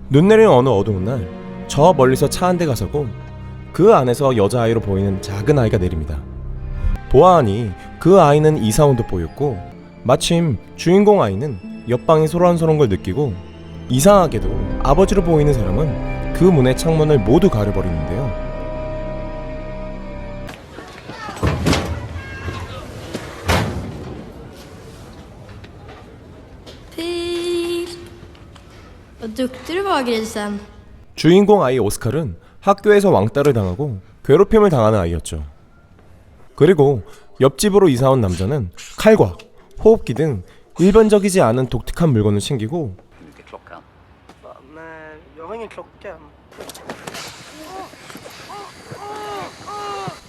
눈 내리는 어느 어두운 날, 저 멀리서 차 한 대가 서고 그 안에서 여자아이로 보이는 작은 아이가 내립니다. 보아하니 그 아이는 이사 온 듯 보였고, 마침 주인공 아이는 옆방이 소란스러운 걸 느끼고, 이상하게도 아버지로 보이는 사람은 그 문의 창문을 모두 가려버리는데요. Vad duktig du var, grisen. 주인공 아이 오스칼은 학교에서 왕따를 당하고 괴롭힘을 당하는 아이였죠. 그리고 옆집으로 이사온 남자는 칼과 호흡기 등 일반적이지 않은 독특한 물건을 챙기고, Nej, jag har ingen klocka.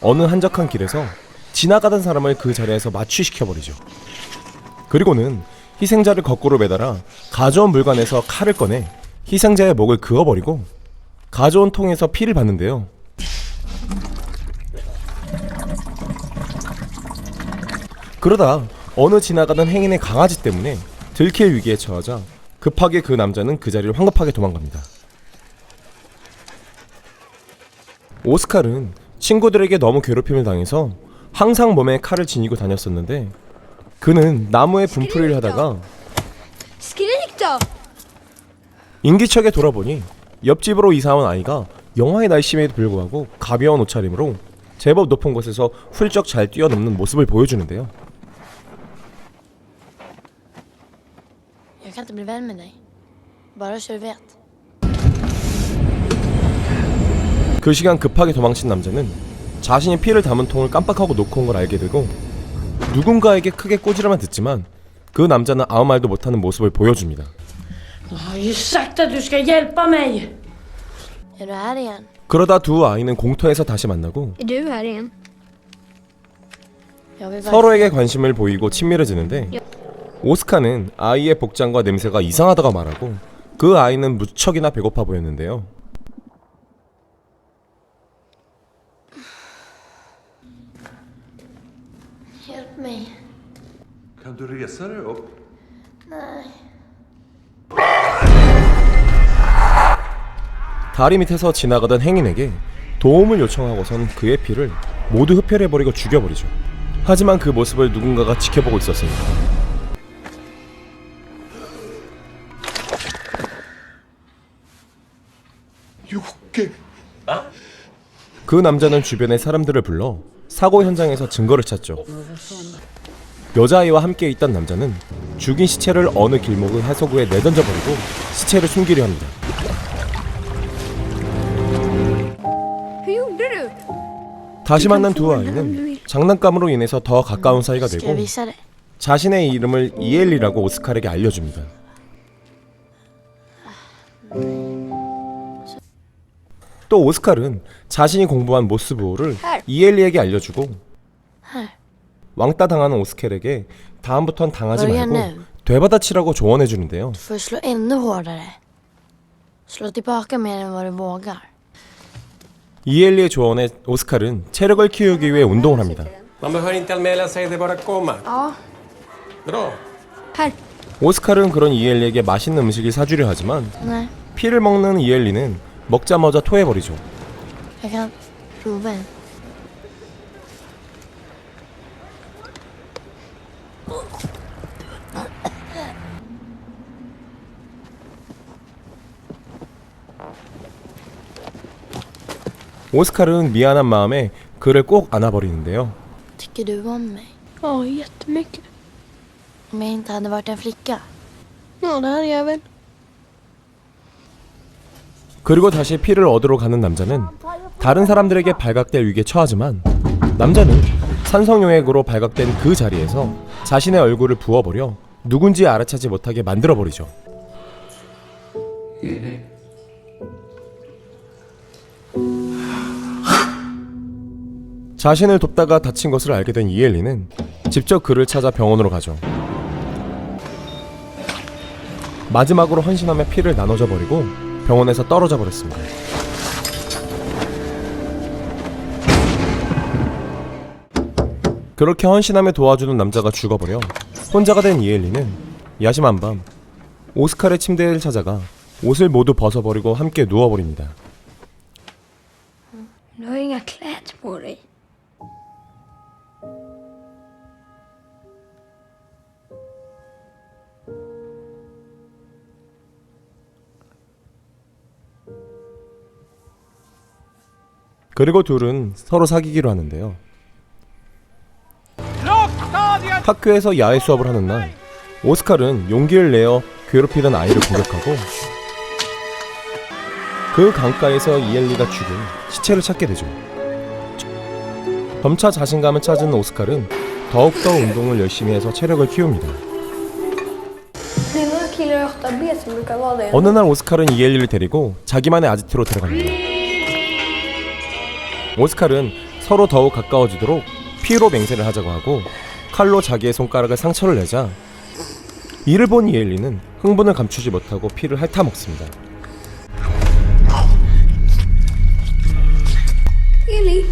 어느 한적한 길에서 지나가던 사람을 그 자리에서 마취시켜버리죠. 그리고는 희생자를 거꾸로 매달아 가져온 물건에서 칼을 꺼내 희생자의 목을 그어버리고 가져온 통에서 피를 받는데요. 그러다 어느 지나가던 행인의 강아지 때문에 들킬 위기에 처하자 급하게 그 남자는 그 자리를 황급하게 도망갑니다. 오스칼은 친구들에게 너무 괴롭힘을 당해서 항상 몸에 칼을 지니고 다녔었는데, 그는 나무에 분풀이를 하다가 Skrik då! 인기척에 돌아보니 옆집으로 이사온 아이가 영화의 날씨임에도 불구하고 가벼운 옷차림으로 제법 높은 곳에서 훌쩍 잘 뛰어넘는 모습을 보여주는데요. Jag kan inte bli vän med dig. Bara så du vet. 그 시간 급하게 도망친 남자는 자신이 피를 담은 통을 깜빡하고 놓고 온 걸 알게 되고, 누군가에게 크게 꼬지라만 듣지만 그 남자는 아무 말도 못하는 모습을 보여줍니다. Jag har ju sagt att du ska hjälpa mig. Är du här igen? 그러다 두 아이는 공터에서 다시 만나고 Är du här igen? Jag vill bara... 서로에게 관심을 보이고 친밀해지는데, 오스카는 아이의 복장과 냄새가 이상하다고 말하고 그 아이는 무척이나 배고파 보였는데요. Hjälp mig. Kan du resa dig upp? Nej. 다리 밑에서 지나가던 행인에게 도움을 요청하고선 그의 피를 모두 흡혈해버리고 죽여버리죠. 하지만 그 모습을 누군가가 지켜보고 있었습니다. Jocke! 그 남자는 주변의 사람들을 불러 사고 현장에서 증거를 찾죠. 여자아이와 함께 있던 남자는 죽인 시체를 어느 길목의 해소구에 내던져버리고 시체를 숨기려 합니다. Hur gjorde du? 다시 만난 두 아이는 장난감으로 인해서 더 가까운 사이가 Ska jag 되고, visa dig? 자신의 이름을 이엘리라고 오스칼에게 알려줍니다. 또 오스칼은 자신이 공부한 모스부호를 이엘리에게 알려주고, Här. 왕따 당하는 오스칼에게 다음부턴 당하지 Börja 말고 nu. 되받아치라고 조언해주는데요. Du får slå ännu hårdare. Slå tillbaka mer än vad du vågar. 이엘리의 조언에 오스칼은 체력을 키우기 위해 운동을 합니다. Man behöver inte anmäla sig, det är bara att komma. Ja, Bra. här. 오스칼은 그런 이엘리에게 맛있는 음식을 사주려 하지만 Nej, 피를 먹는 이엘리는 먹자마자 토해버리죠. jag kan prova en. 오스칼은 미안한 마음에 그를 꼭 안아버리는데요. Tycker du om mig? Ja, jättemycket. Om jag inte hade varit en flicka? Ja, det hade jag väl. 그리고 다시 피를 얻으러 가는 남자는 다른 사람들에게 발각될 위기에 처하지만, 남자는 산성용액으로 발각된 그 자리에서 자신의 얼굴을 부어버려 누군지 알아차지 못하게 만들어버리죠. 자신을 돕다가 다친 것을 알게 된 이엘리는 직접 그를 찾아 병원으로 가죠. 마지막으로 헌신하며 피를 나눠줘 버리고 병원에서 떨어져 버렸습니다. 그렇게 헌신하며 도와주는 남자가 죽어버려 혼자가 된 이엘리는 야심한 밤 오스칼의 침대를 찾아가 옷을 모두 벗어버리고 함께 누워버립니다. Du har inga kläder på dig. 그리고 둘은 서로 사귀기로 하는데요. 학교에서 야외 수업을 하는 날, 오스칼은 용기를 내어 괴롭히던 아이를 공격하고 그 강가에서 이엘리가 죽은 시체를 찾게 되죠. 점차 자신감을 찾은 오스칼은 더욱더 운동을 열심히 해서 체력을 키웁니다. Det är några killar i 8B som brukar vara det. 어느 날 오스칼은 이엘리를 데리고 자기만의 아지트로 들어갑니다. 오스칼은 서로 더욱 가까워지도록 피로 맹세를 하자고 하고 칼로 자기의 손가락에 상처를 내자 이를 본 이엘리는 흥분을 감추지 못하고 피를 핥아먹습니다. Eli.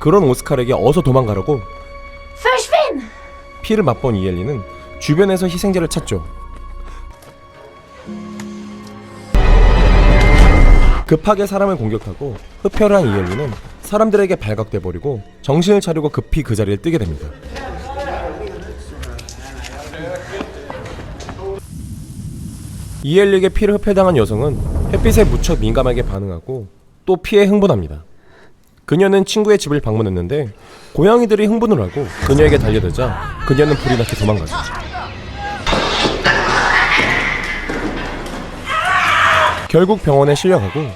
그런 오스칼에게 어서 도망가라고 Försvinn! 피를 맛본 이엘리는 주변에서 희생자를 찾죠. 급하게 사람을 공격하고 흡혈한 이엘리는 사람들에게 발각돼버리고 정신을 차리고 급히 그 자리를 뜨게 됩니다. 이엘리에게 피를 흡혈당한 여성은 햇빛에 무척 민감하게 반응하고 또 피에 흥분합니다. 그녀는 친구의 집을 방문했는데 고양이들이 흥분을 하고 그녀에게 달려들자 그녀는 불이 나게 도망가죠. 결국 병원에 실려가고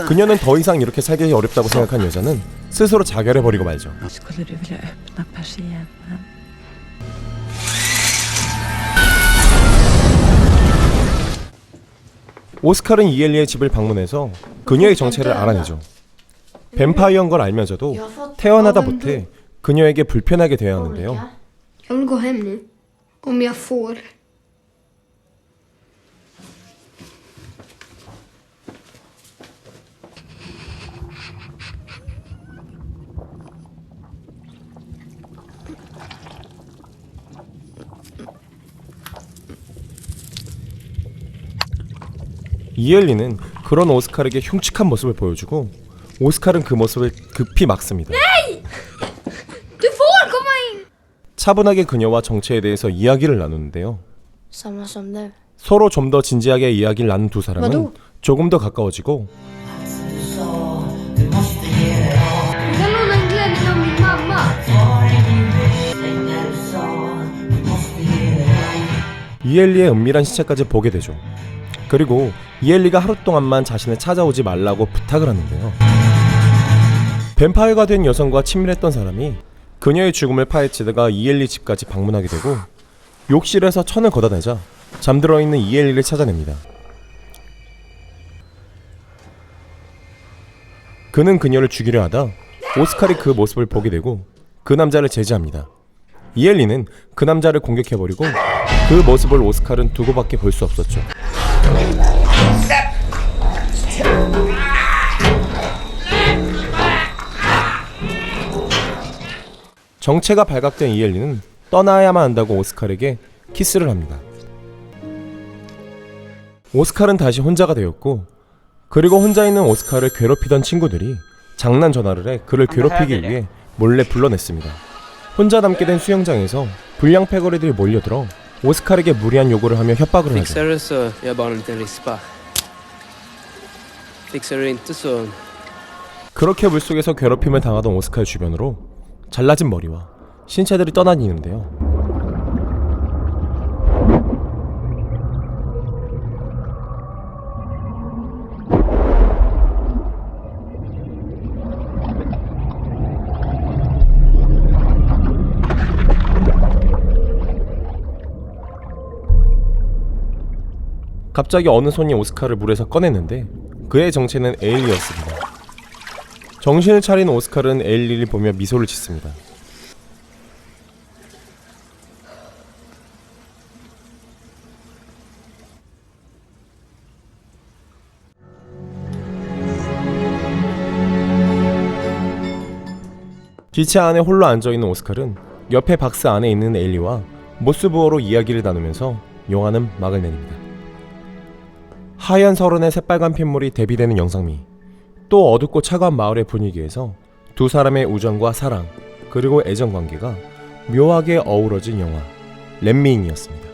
그녀는 더 이상 이렇게 살기 어렵다고 생각한 여자는 스스로 자결해버리고 말죠. Skulle du vilja öppna persiennen? 오스칼은 이엘리의 집을 방문해서 그녀의 정체를 알아내죠. 뱀파이어인 걸 알면서도 태어나다 못해 그녀에게 불편하게 대해야 하는데요. Jag vill gå hem nu. Om jag får. 이엘리는 그런 오스칼에게 흉측한 모습을 보여주고 오스칼은 그 모습을 급히 막습니다. Du får komma in! 차분하게 그녀와 정체에 대해서 이야기를 나누는데요. Samma som du. 서로 좀 더 진지하게 이야기를 나눈 두 사람은 맞아. 조금 더 가까워지고 Du kan låna en glädje av min mamma. 이엘리의 은밀한 시체까지 보게 되죠. 그리고 이엘리가 하루 동안만 자신을 찾아오지 말라고 부탁을 하는데요. 뱀파이어가 된 여성과 친밀했던 사람이 그녀의 죽음을 파헤치다가 이엘리 집까지 방문하게 되고 욕실에서 천을 걷어내자 잠들어 있는 이엘리를 찾아냅니다. 그는 그녀를 죽이려 하다 오스칼이 그 모습을 보게 되고 그 남자를 제지합니다. 이엘리는 그 남자를 공격해버리고 그 모습을 오스칼은 두고밖에 볼 수 없었죠. 정체가 발각된 이엘리는 떠나야만 한다고 오스칼에게 키스를 합니다. 오스칼은 다시 혼자가 되었고 그리고 혼자 있는 오스칼을 괴롭히던 친구들이 장난 전화를 해 그를 괴롭히기 위해 몰래 불러냈습니다. 혼자 남게 된 수영장에서 불량 패거리들이 몰려들어 오스칼에게 무리한 요구를 하며 협박을 하죠. Fixar du så gör bara en liten rispa. Fixar du inte så... 그렇게 물속에서 괴롭힘을 당하던 오스칼 주변으로 잘라진 머리와 신체들이 떠다니는데요. 갑자기 어느 손이 오스칼을 물에서 꺼냈는데 그의 정체는 에일리였습니다. 정신을 차린 오스칼은 에일리를 보며 미소를 짓습니다. 기체 안에 홀로 앉아있는 오스칼은 옆에 박스 안에 있는 에일리와 모스부어로 이야기를 나누면서 영화는 막을 내립니다. 하얀 서른의 새빨간 핏물이 대비되는 영상미, 또 어둡고 차가운 마을의 분위기에서 두 사람의 우정과 사랑 그리고 애정 관계가 묘하게 어우러진 영화 렛미인이었습니다.